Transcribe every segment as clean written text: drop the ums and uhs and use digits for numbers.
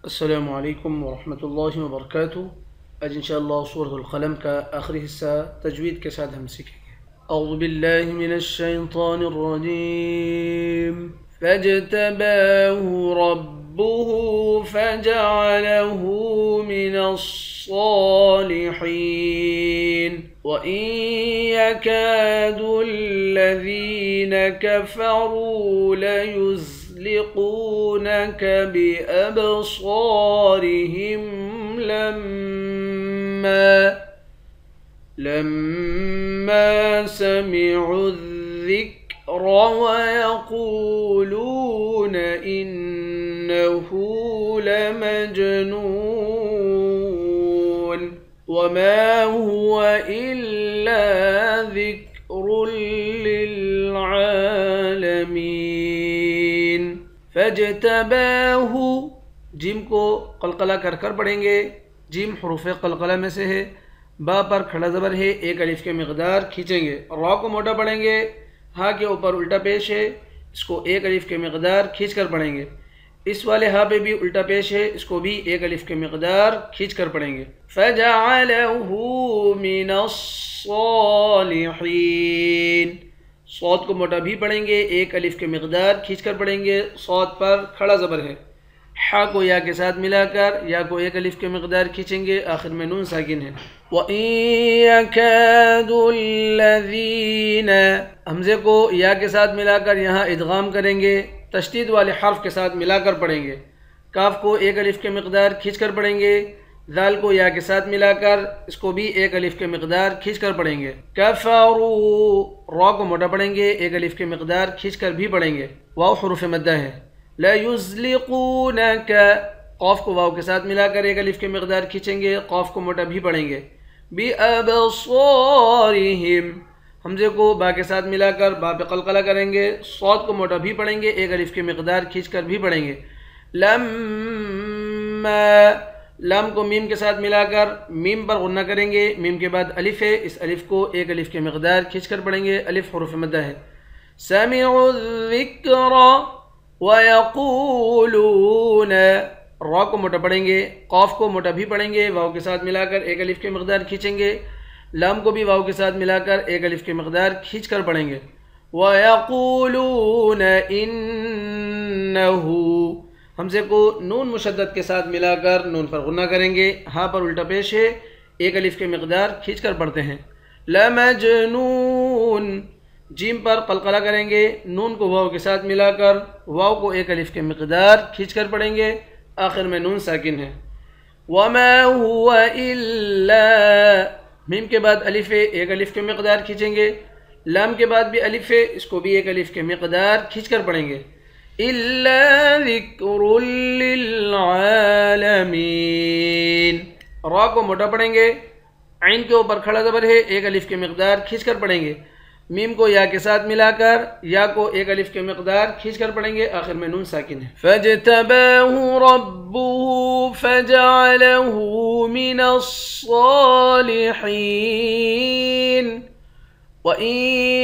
السلام علیکم ورحمۃ اللہ وبرکاتہ۔ آج انشاءاللہ سورۃ القلم کا آخری حصہ تجوید کے ساتھ ہم سیکھیں گے۔ اعوذ باللہ من الشیطان الرجیم۔ فاجتباہ ربہ فجعلہ من الصالحین وإن يكاد الذین کفروا ليزلقونك بأبصارهم لما سمعوا الذكر ويقولون إنه لمجنون وما هو إلا ذكر للعالمين۔ فاجتباہ، جیم کو قلقلہ کر کر پڑھیں گے۔ جیم حروف قلقلہ میں سے ہے۔ با پر کھڑا زبر ہے، ایک الف کے مقدار کھینچیں گے۔ را کو موٹا پڑھیں گے، ہا کے اوپر الٹا پیش ہے، اس کو ایک الف کے مقدار کھینچ کر پڑھیں گے۔ اس والے ہا پہ بھی الٹا پیش ہے، اس کو بھی ایک الف کے مقدار کھینچ کر پڑھیں گے۔ فَجَعَلَهُ مِنَ الصَّالِحِينَ، صاد کو موٹا بھی پڑھیں گے، ایک الف کے مقدار کھینچ کر پڑھیں گے۔ صاد پر کھڑا زبر ہے، حا کو یا کے ساتھ ملا کر یا کو ایک الف کے مقدار کھینچیں گے، آخر میں نون ساکن ہے۔ وَإِن يَكَادُ الَّذِينَ، حمزے کو یا کے ساتھ ملا کر یہاں ادغام کریں گے، تشدید والے حرف کے ساتھ ملا کر پڑھیں گے۔ کاف کو ایک الف کے مقدار کھینچ کر پڑھیں گے، ذال کو یا کے ساتھ ملا کر اس کو بھی ایک الف کے مقدار کھینچ کر پڑھیں گے۔ کفروا، را کو موٹا پڑھیں گے، ایک الف کے مقدار کھینچ کر بھی پڑھیں گے۔ واو حروف مدہ ہے۔ لَيُزْلِقُونَكَ، قاف کو واو کے ساتھ ملا کر ایک الف کے مقدار کھینچیں گے، قاف کو موٹا بھی پڑھیں گے۔ بِأَبْصَارِهِمْ، حمزے کو با کے ساتھ ملا کر با پہ قلقلہ کریں گے، صاد کو موٹا بھی پڑھیں گے، ایک الف کے مقدار کھینچ کر بھی پڑھیں گے۔ لَمَّا، لام کو میم کے ساتھ ملا کر میم پر غنہ کریں گے، میم کے بعد الف ہے، اس الف کو ایک الف کے مقدار کھینچ کر پڑھیں گے، الف حروف مدہ ہے۔ سَمِعُوا الذِّكْرَ وَيَقُولُونَ، را کو موٹا پڑھیں گے، قاف کو موٹا بھی پڑھیں گے، واو کے ساتھ ملا کر ایک الف کے مقدار کھینچیں گے، لام کو بھی واو کے ساتھ ملا کر ایک الف کے مقدار کھینچ کر پڑھیں گے۔ وَيَقُولُونَ إِنَّهُ، حمزے کو نون مشدد کے ساتھ ملا کر نون پر غنہ کریں گے، ہاں پر الٹا پیش ہے، ایک الف کے مقدار کھینچ کر پڑھتے ہیں۔ لَمَجْنُونَ، جیم پر قلقلہ کریں گے، نون کو واو کے ساتھ ملا کر واو کو ایک الف کے مقدار کھینچ کر پڑھیں گے، آخر میں نون ساکن ہے۔ وَمَا هُوَ إِلَّا، میم کے بعد الف ہے، ایک الف کے مقدار کھینچیں گے، لام کے بعد بھی الف ہے، اس کو بھی ایک الف کے مقدار کھینچ کر پڑھیں گے۔ إِلَّا ذِكْرٌ لِلْعَالَمِينَ، را کو موٹا پڑھیں گے، عین کے اوپر کھڑا زبر ہے، ایک الف کے مقدار کھینچ کر پڑھیں گے، میم کو یا کے ساتھ ملا کر یا کو ایک الف کے مقدار کھینچ کر پڑھیں گے، آخر میں نون ساکن ہے۔ فَاجْتَبَاهُ رَبُّهُ فَجَعَلَهُ مِنَ الصَّالِحِينَ وَإِن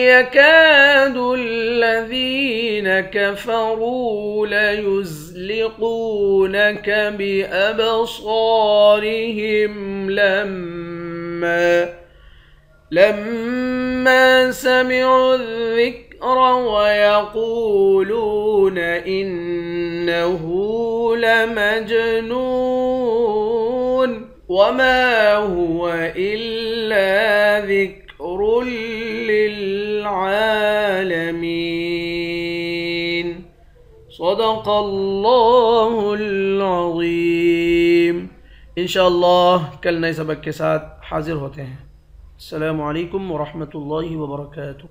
يَكَادُ الَّذِينَ كَفَرُوا لَيُزْلِقُونَكَ بِأَبْصَارِهِمْ لَمَّا سَمِعُوا الذِّكْرَ وَيَقُولُونَ إِنَّهُ لَمَجْنُونٌ وَمَا هُوَ إِلَّا ذِكْرٌ لِلْعَالَمِينَ۔ صدق اللہ العظیم۔ انشاءاللہ کل نئے سبق کے ساتھ حاضر ہوتے ہیں۔ السلام علیکم ورحمۃ اللہ وبرکاتہ۔